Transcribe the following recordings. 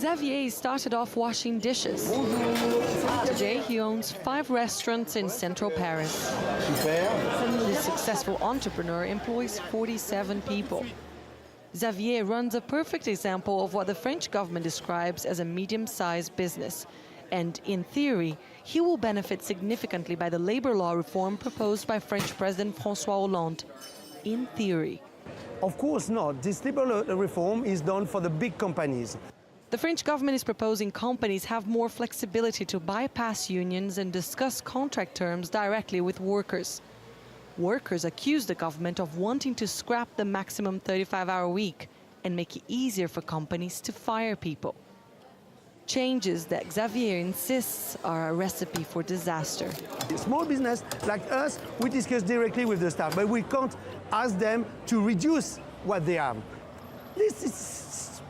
Xavier started off washing dishes. Today, he owns 5 restaurants in central Paris. This successful entrepreneur employs 47 people. Xavier runs a perfect example of what the French government describes as a medium-sized business. And in theory, he will benefit significantly by the labor law reform proposed by French President François Hollande. In theory. Of course not. This labor reform is done for the big companies. The French government is proposing companies have more flexibility to bypass unions and discuss contract terms directly with workers. Workers accuse the government of wanting to scrap the maximum 35-hour week and make it easier for companies to fire people. Changes that Xavier insists are a recipe for disaster. Small business like us, we discuss directly with the staff, but we can't ask them to reduce what they have. This is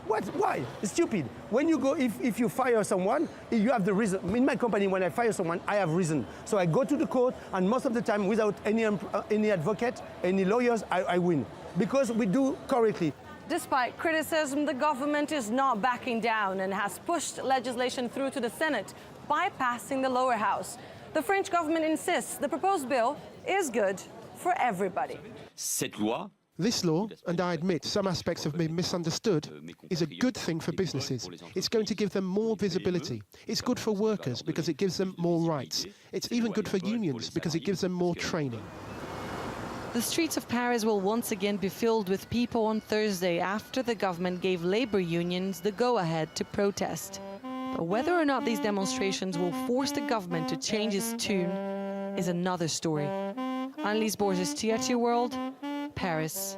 why? It's stupid. When you go, if you fire someone, you have the reason. In my company, when I fire someone, I have reason. So I go to the court, and most of the time, without any advocate, any lawyers, I win. Because we do correctly. Despite criticism, the government is not backing down and has pushed legislation through to the Senate, bypassing the lower house. The French government insists the proposed bill is good for everybody. This law, and I admit some aspects have been misunderstood, is a good thing for businesses. It's going to give them more visibility. It's good for workers because it gives them more rights. It's even good for unions because it gives them more training. The streets of Paris will once again be filled with people on Thursday after the government gave labor unions the go-ahead to protest. But whether or not these demonstrations will force the government to change its tune is another story. Anelise Borges, TRT World, Paris.